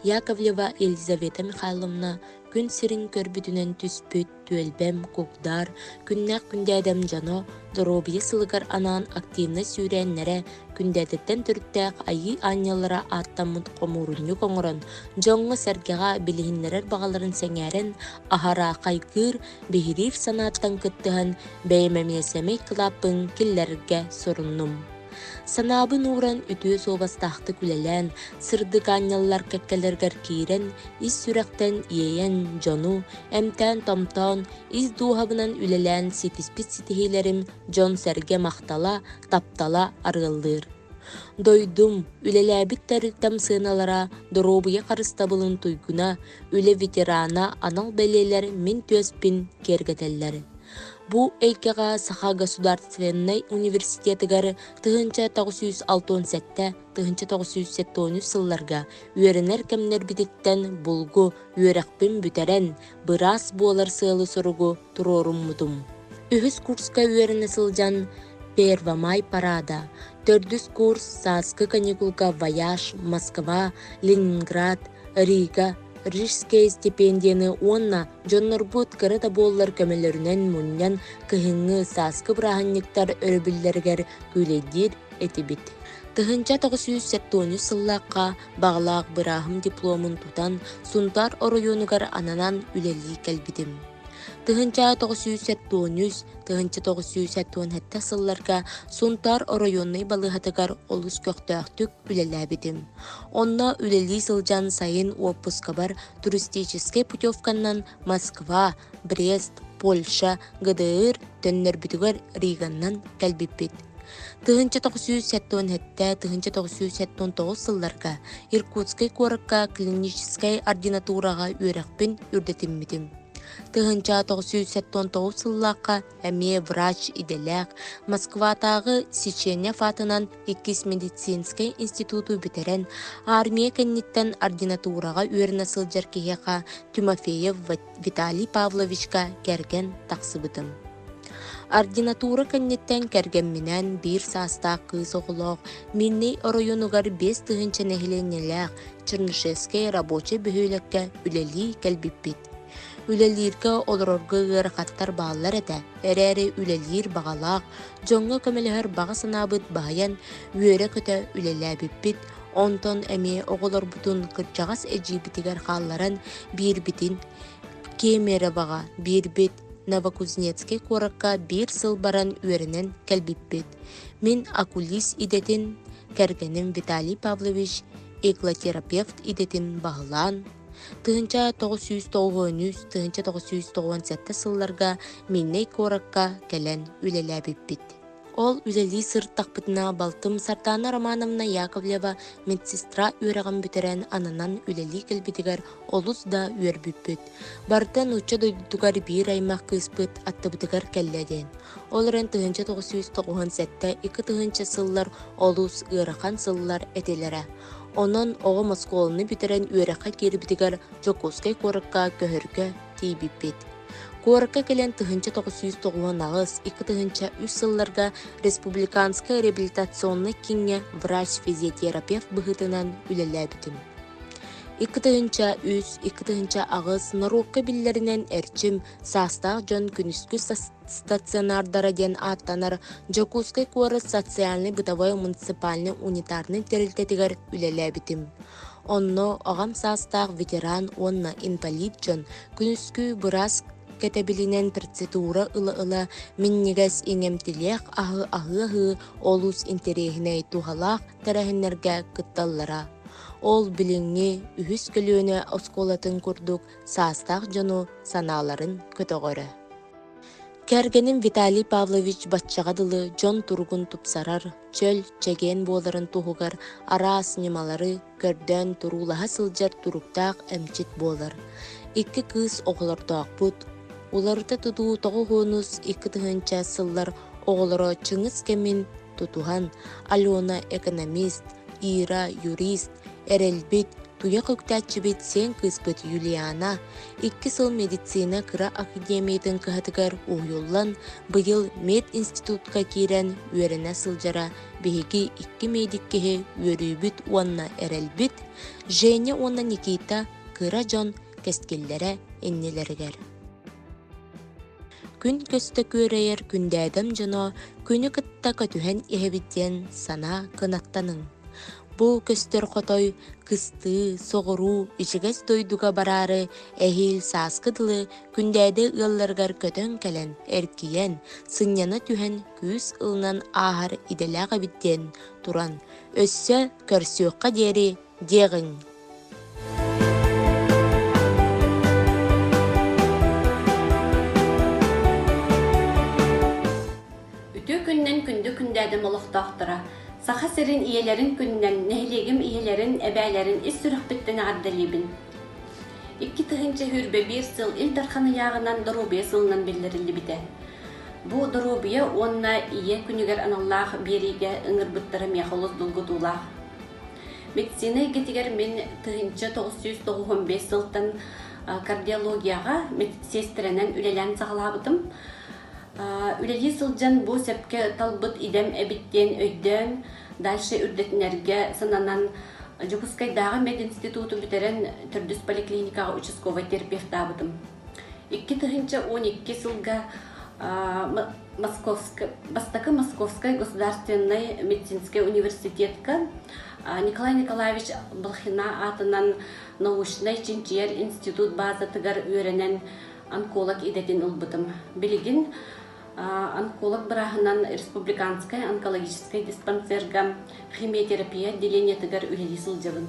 Яковлева Елизавета Михайловна күн сирин көрбүдүнөн түспүт түөлбем кугдар күннәк күндээдэм жано Доруобуя сылыгар анаан активна сүүрэннере күндээдэттен түрттээк айыы аанньаллара ааттаммыт комуурунню коңорон жоңго сэргэҕэ билиһиннерер бағаларын сэҥээрэн ахара хайгыыр биһириир санааттан кыттыһан бэйэмэмиэсэмэй кылааппын киллэргэ соруннум. Санаабын ууран үтүө суобастаахты күлэлэн, сырдык аанньаллар кэккэлэргэр киирэн, ис сүрэхтэн иэйэн жону, эмтэн томтоон, ис дуухабынан үлэлэн ситиспит ситиһиилэрим дьон сэргэ махтала, таптала арыаллыыр. Дойдум, үлэлээбиттэр тамсыыналара Доруобуя харыстабылын туйгуна, үлэ ветерана анал бэлээлэр мин түөспин кергетеллэр. Бу эйкеға Саха государственный университетігар тыһынча 967, тыһынча 970 сылларга үөренер кемнер бититтен булгу үөрэхпин бүтэрэн быраас буолар сыалы соругу туроруммутум. Үһүс курска үөренэ сылжан Первомай парада, төрдүс курс сааскы каникулка Вояж, Москва, Ленинград, Рига, Рижская стипендияны уонна дьоннорбут кырыта буоллар көмөлөрүнөн муннян кыһыҥҥы сааскы бырааһынньыктар өрөбүллэригэр күлэйдиир этибит. Тыһынча 970 сыллаакка бағалаах бырааһым дипломун тутан Сунтар оройонугар ананан үлэлии кэлбитим. Тыһынча 970, тыһынча 970 сылларга Сунтар оройонный балыһатыгар олус көктөөктүк үлэлээбитим. Онна үлэлии сылжан сайын отпускабар туристический путевканнан Москва, Брест, Польша, ГДР төннөрбүтүгөр Риганнан кэлбиппит. Тыһынча 970, тыһынча 979 сылларга Иркутской коракка клинической ординатурага үөрэхпин үрдетиммитим. Тыһынча 979 сыллаакка эмие врач иделээх Москватагы Сечения фатынан иккис медицинский институту битерен армия кэнниттен ординатурага үөрэнэ сылдьар киһиэхэ Тимофеев Виталий Павловичка керген тахсыбытым. Ординатура кэнниттен кергенминэн бир саастаах кыыс оҕолоох минней оройонугар 5 тыһынча нэһиленнэлээх Чернышевский рабочий бөһүөлекке үлэлии кэлбиппит. Үлэлииргэ олорорго ыарахаттар бааллар этэ, эрээри үлэлиир бағалаах, жоңго көмөлөһөр бага санаабыт баайан үөрэ көтө үлэлээбиппит, онтон эми оҕолорбутун кырдьаҕас эдьиибитигэр хаалларан биирбитин, киэмиэрэ бага биирбит, Новокузнецкий куоракка бир сыл баран үөрэнэн кэлбиппит. Мин окулист идетин, кэргеним Виталий Павлович, эклотерапевт идетин бағылаан. Тыһынча 993, тыһынча 997 сылларга минней куоракка кэлэн үлэлээбиппит. Ол үлэлии сырттахпытына Балтым Сартана Романовна Яковлева медсестра үөрэгэн бүтэрэн ананан үлэлии кэлбитигэр олус да үөрбүппүт. Бартан учча дойдутугар биир аймах кыыспыт аттыбытыгар кэллэден. Олорен тыһынча 997, икки тыһынча сыллар олус ыарахан сыллар этелere. Онон оҕо Москолны бүтэрэн үөрэхэ киирбитигэр Жокускай куоракка көһөргө тиибиппит. Куоракка келен тыһынча 990, икки тыһынча 3 сылларга Республиканская реабилитационный кинге врач-физиотерапевт быһытынан үлэлээбитим. Икки тыһынча 3, икки тыһынча агыс Норуокка биллеринен эрчим саастаах дьон күнүскү стационардара ден аттанар Жокускай куоры социальный бытовой муниципальный унитарный терилтетигер үлэлээбитим. Онно оҕам саастаах ветеран онна инвалид дьон күнүскү бырас кэтебилинен процедура ылы-ылы миннигес иңемтилиэх аһыы олус интереһинэй тухалаах тэрэһиннэргэ кытталлара. Ол билиңни үһүс көлүөнө осколатын курдук саастаах жону санааларын көтөгөрө. Кэргеним Виталий Павлович батчаҕадылы дьон тургун тупсарар, чөл чэгээн буоларын туһугар Арассыыйа көрдөн турулаһа сылдьар туруктаах эмчит буолар. Икки кыыс оҕолортоохпут. Уларыта тутуу тоҕуһуунус икки тыһынча сыллар оҕолоро чыҥыс кэмин тутуһан Алена экономист, Ира юрист, эрэлбит, туя көктәччибит сен кыспыт Юлиана, 2 сыл медицина кыра академиятын кыһатыгар уйуллан быйыл мед институтка киирэн үөрэнэ сылдьара Биһиги икки мейдиккеһи үөрүүбүт уонна эрэлбит, Женя уонна Никита кыра дьон кэскиллэрэ иннилэригэр. Күн көстө күөрэйэр күндээдэм дьоно күнү кытта көтүһэн иһэбитиэн санаа кынаттаның. Бу көстөр хотой кыстыы, соҕуруу, ичигес дойдуга бараары эһиил сааскыдылы күндээдэ ыалларгар көтөн кэлэн, эркийэн, сынняна түһэн күүс ылынан аахар иделээҕэ биттиэн туран, өссө көрсүөхха диэри диэҕиҥ. Үтүү күннен күндү күндээдэм олохтоохтара. Саха сирин ийэлэрин күннен нэһилиэгим ийэлэрин эбээлэрин ис сүрөхпиттен ардалиибин. Икки тыһынча хүрбе биир сыл ил дарханы яағынан Доруобуя сылынан биллериллибите. Бу Доруобуя уонна ие күнүгер аналлаах биэриге ыҥырбыттара миэхолус дулгутуулаах. Медицина игетигер мен тыһынча 995 сылтан кардиологияға медсестеренен үлелен саҕалаабытым. Үлели сылдьан бу сепке талбыт идем эбиттен өйдөн, дальше үрдетинерге сананан Жукускайдагы мединституту битерен түрдүс поликлиникага участковый терапевтабытым. 2012 сылга Бастакы Московской государственной медицинской университетка Николай Николаевич Балхина атынан научный чинчиер институт базатыгар үйренен онколог идетин ылбытым. Билигин онколог бырааһыннан республиканская онкологическая диспансерга химиотерапия отделение тыгар үлели сылдьабын.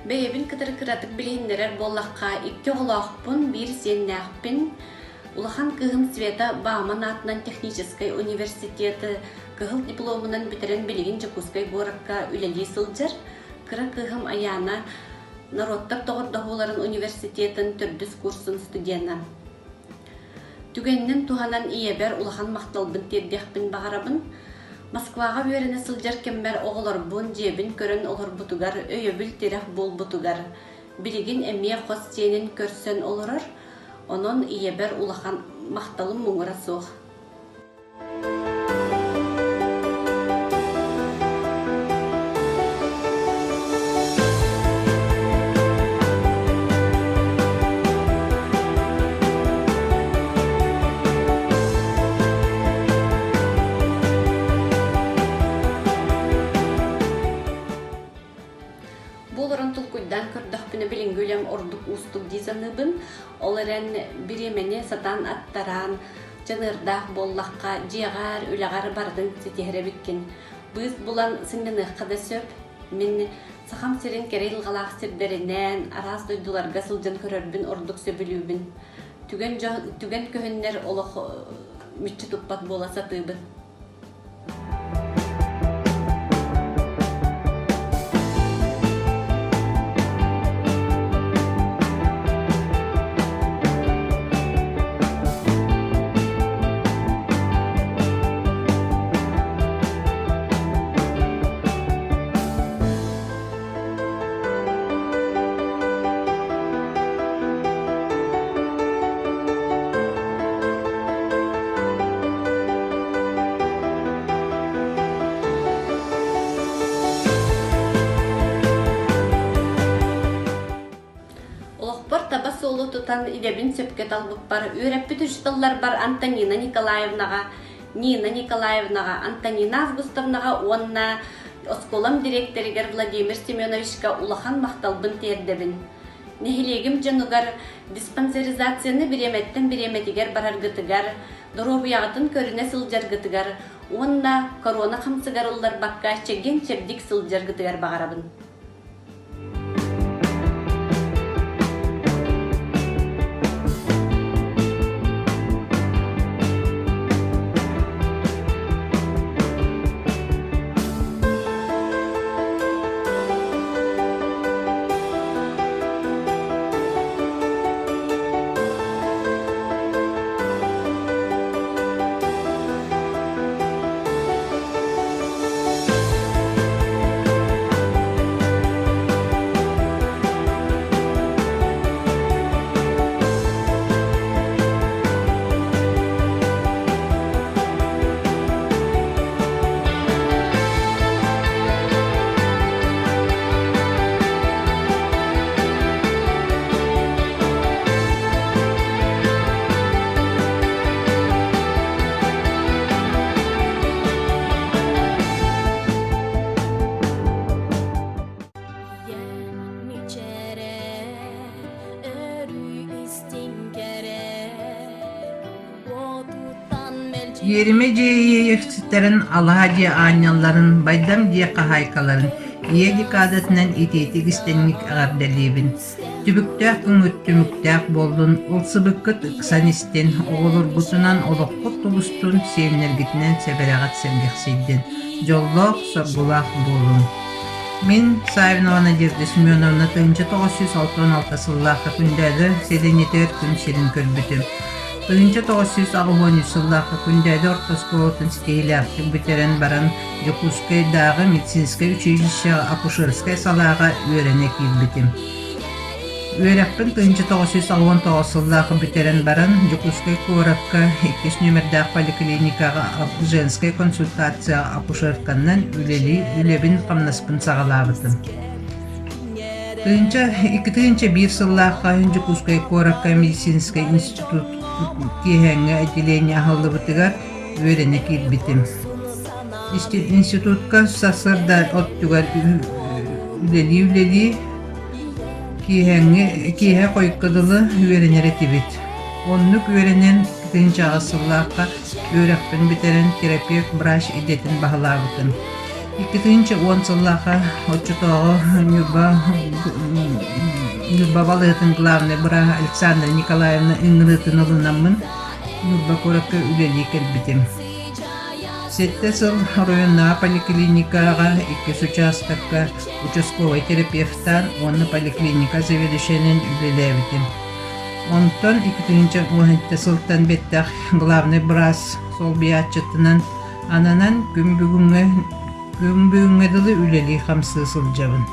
Бэйэбин кытары кыратык билиһиннерер боллакка икки олоохпун, бир сиэннээхпин. Улахан кыһым Света Бааман атынан технической университеты кыһыл дипломунан битерен билигин Жакускай горакка үлели сылдьар, кыра кыһым аяна народтар тоҕордоһууларын университетін түрдүс курсын студияна. Түгеннен туһанан иебер улахан макталбын тердехпин багарабын. Москвага үйрәнә сылдьар кембер оҕолорбун жебин көрөн олорбутугар, өйөбүл терех болбутугар. Билигин эмие хос сенин көрсөн олорор. Онон иебер улахан мақталым мұңыра соқ. Болорон тулкуйдан көрдөкпүнө билингүлем ордук устук дизаныбын, оларен биремене сатан аттаран, жанырдаах боллакка, жиягар, үлягар бардын сетехре биккен. Быз булан сыңгыныхка да сөп, мен сахам сирин керейл галаах сирдеринен, арас дойдуларга сылжан көрөрбүн ордук сөбүлүүбүн. Түген көхөннер олох мүччү туппат бола сатыбын. Тутан идебин сөпке талбык бар. Үйрәппі түшталлар бар Антонина Николаевнаға, Антонина Августовнаға, онна осколам директоригер Владимир Семеновичка улахан мақталбын тердебін. Нехилегім жанугар диспансеризацияны биреметигер бараргытыгар, Доруобуягатын көріне сылжаргытыгар, онна корона қамсыгарылар бакка чеген чебдик сылжаргытыгар бағарабын. Yerime ceyefsitlerin alahaca anyaların baydam diye kahaykaların iyelik adetinden itetik istenlik ağardalibin. Tübüktäk güngüttümüktäk boldun, ulsıbıkkıt ıksan isten, oğulurgutunan olokkut tulustun, sevnergitinden seberegat sevgeksiydin. Jolloq sorgulaq bolun. Min Sayınovana Jirdi Semyonovna 1966 сыллаахы күндээдэ седенетер күн сирин көрбүтүм. 1963 сыллаахы күндээдэ ортосколотун стейлиактык бүтерен баран Жокускай дагы медицинское училище акушерская салаага үйрөне кирбитим. Үйрөкпин 1969 сыллаахы бүтерен баран Жокускай Коракка 2 номердах поликлиникага женская консультация акушерканнан үлебин камнаспын сагалаабытым. 2001 сыллаахы Жокускай Коракка медицинский институт киһэҥҥэ отделение ахыллыбытыгар үйрөне кирбитим. Институтка сасырда оттугар үлели киһэ койкыдылы үйренере тибит. Оннук үйренен 2-нчы сыллаахка үйрөкпүн битерен терапевт врач идетин баһалаабытым. 2-10 сыллаахка отчутоого Нюрба балыгытын главный бырааһы Александра Николаевна ыңырытын ылынаммын Нюрба Коракка үлели келбитим. 7 сыл районна поликлиникага 2 участокка участковый терапевттан, онны поликлиника заведующенин үлелебитим. Онтон 2-10 сылтан беттах главный врач сол биячытынан ананан күмбүгүнгө дылы үлели хамсы сылжабын.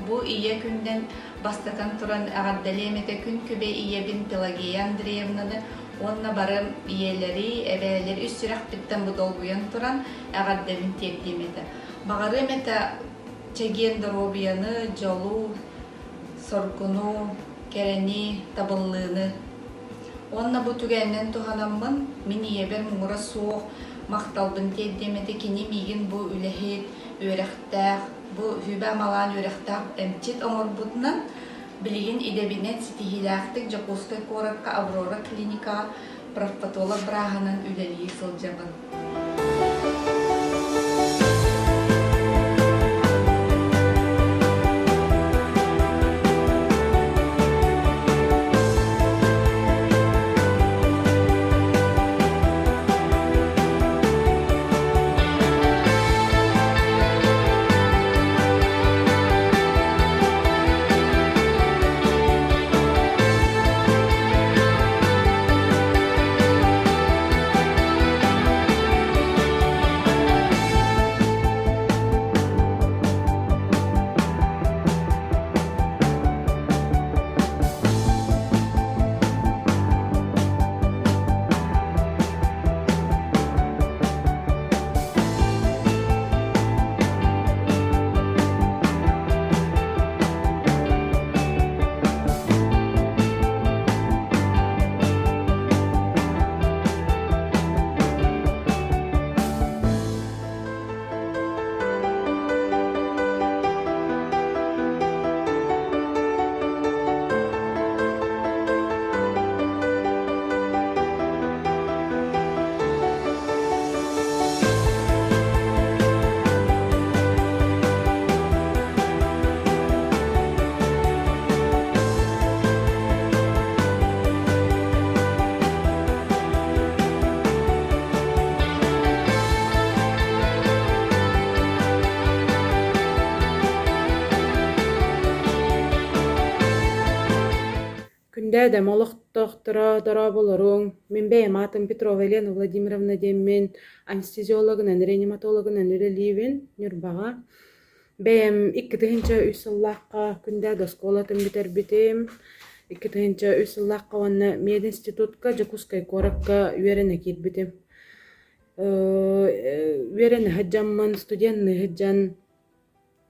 Bu iyi günden bastakan turan ağardaliyemete gün kübe iyebin Pelageya Andreevna'nı onunla barım iyeleri, ebeleri üstürak bitten bu dolguyan turan ağardalin tekdimete. Bağırım ete çegen Doruobuya'nı, jolu, sorkunu, kereni, tabıllığını. Onunla bu tügenden tuhanamın, min iyeber muğra soğuk, maqtalbın tekdimete kini migin bu ülehit, öğrektäh, bu hübä malan öğrektäh emçit omurbutnan bilgin idebinet sitihilaktik Jokuskay Korakka Aurora Klinika profpatolog bıraaһынньыгынан үлeli сылжабын. Күндээдэ молохтоохтора дороболоруң. Мен бэйэм атым Петрова Елена Владимировна деммен анестезиологынан, реаниматологынан үлелиибин Нюрбаға. Бэйэм 2-тыһынча үсыллааққа Күндээдэ сколатын битербитим. 2-тыһынча үсыллааққа онна мединститутка Жакускай коракка үерене киирбитим. Үерене хаджамман, студентны хаджан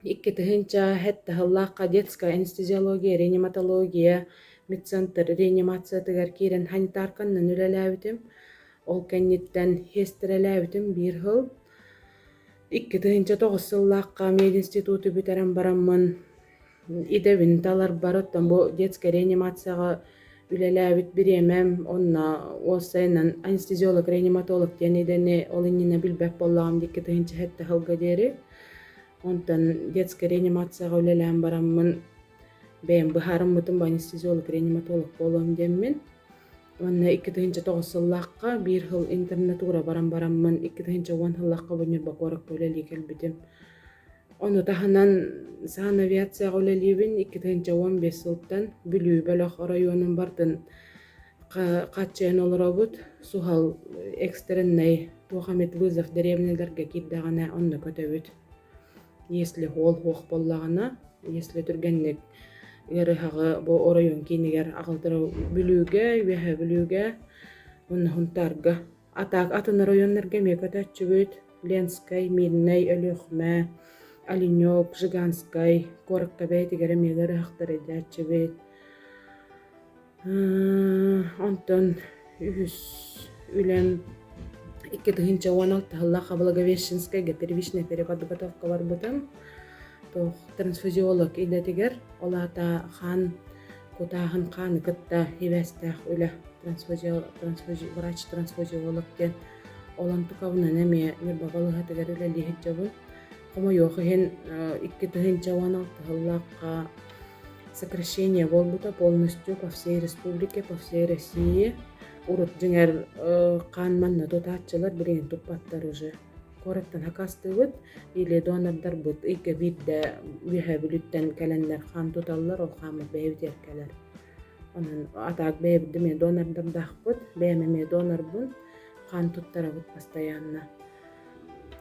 2-тыһынча хэттаһыллааққа детская анестезиология, реаниматология, медцентр реанимациятыгар киирен санитарканнан үлэлээбитим. Ол кэнниттэн хестерэлээбитим 1 хыл. 2-тыһынча 9 сыллааққа мединституту битерэн бараммын. Идебин талар барыттан бу детская реанимацияға үлэлээбит биремем. Онна осайнан анестезиолог, реаниматолог диэн идени олиннина билбэп боллаам 2-тыһынча хэттаһылга диэри. Онтан детская реанимацияға үлэлээн бараммын. Бэйэм быһаарыммытым анестезиолог, реаниматолог болуом диэммин. Онна 2-тыһынча 9 сыллааққа 1 хыл интернатура бараммын. 2-тыһынча 10 сыллааққа Нюрба коракка үлэлии келбитим. Ону таһынан саан авиацияға үлэлиибин 2-тыһынча 15 сылтан Бүлүү Бөлөх районун бартын каччайын олоробут. Сухал экстренный Тухамет вызов деревняларга кирдагана онна көтөбүт. Если хол хох боллагана, если түргенник ырыхагы бу район кинигер агылдыру Бүлүүгө, үеһэ Бүлүүгө, онна хунтарга. Атак атын районнарга мекөтөчүбүт. Ленскай, Мирнай, Өлөхмө, Оленёк, Жиганскай, коракка бэйтигер мегер хактар эдячүбүт. Онтон үс үлем 2-тыһынча 16 сыллааққа Благовещенскайга первичная переподготовка барбытым. Тох трансфузиолог идетигер олата хан кутаахын каны кытта хивестах үле врач-трансфузиолог кен олантукавынан эме Нюрбагалыхатыгер үлелиһит жабын. Комо йохын 2-тыһынча 16 сыллааққа сокращение болбута полностью по всей республике, по всей России. Урут жиңер кан манна тутаатчылар билген туппаттар уже. Кораттан хакастыбыт или донордар быт. Икке бирде үеһэ Бүлүттен келенлер хан туталлар, ол хамы бэйбитер келер. Онан атаак бэйбиде мен донордар дахпыт, бэйме донорбун, хан туттарабыт постоянно.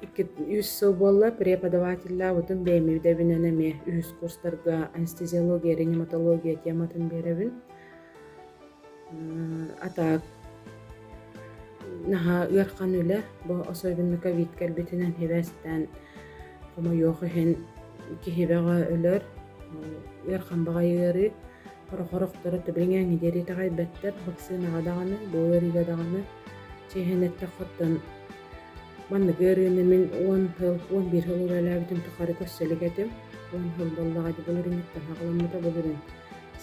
200 сыл болла преподавателя бутын бэйме дебинен эме үс курстарга анестезиология, реаниматология тематын беребин. Атаак наха ыркан үле бу особенно ковид келбетинен хевестен комо йохын кихибега өлөр ыркан багайыры хорохорохтору төбүңәң идери тагай беттер вакцинага даганы боорыга даганы чехенетте хоттон манны гөрүнө мен 10 хыл 11 хыл үлеләбитим тохары көсселигетим 10 хыл боллага дибөлөрүңөттөн хагаламмыта болурун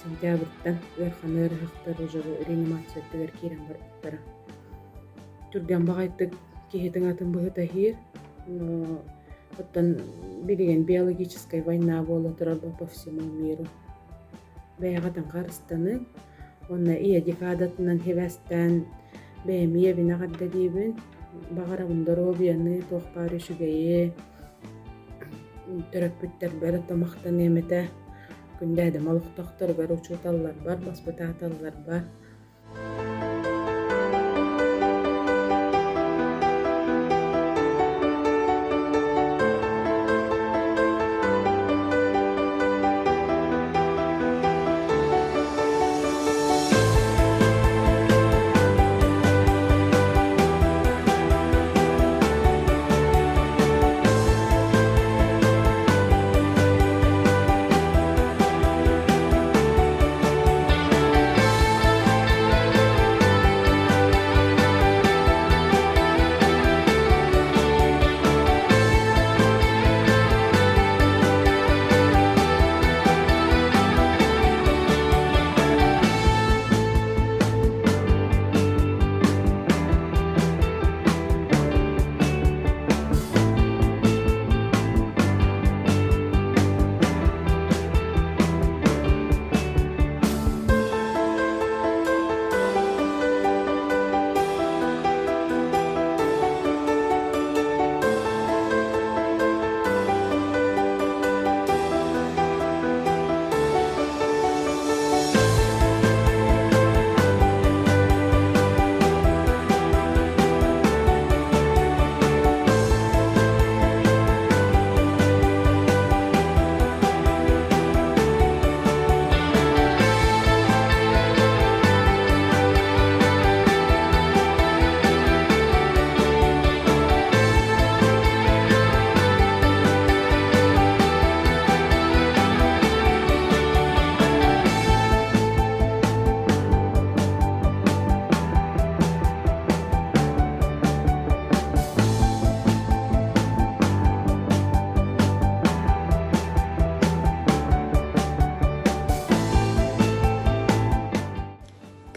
сентябрьтан ыркан ырыхтар уже реанимация тегер кирен барыптара түрген багайттык кихитин атын быһыта хир. Оттан билеген биологическая война боло турар по всему миру. Бэйгатан карыстаны, онна ия декадатынан хевестен бэймие бинагадда дибин, багарабын Доруобуяны тохпары шүгейе, төрөппүттер бәрі тамақтан емете, Күндээдэ молохтоохтор бар, учуталлар бар, баспытааталлар бар.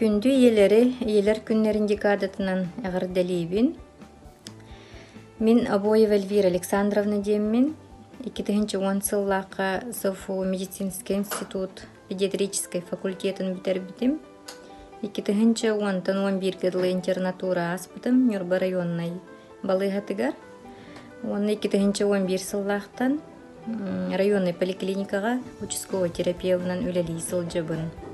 Күндү Ийэлэр күннерин декадатынан аҕардалиибин. Мин Обоева Эльвира Александровна диэммин. 2010 сыллааққа СФУ медицинский институт педиатрической факультетін битербитим. 2010-тан 11 гыдлы интернатура аспытым Нюрба районной балыгатыгар. Оны 2011 сыллаақтан районный поликлиникаға участковый терапевтынан үлелий сылжабын.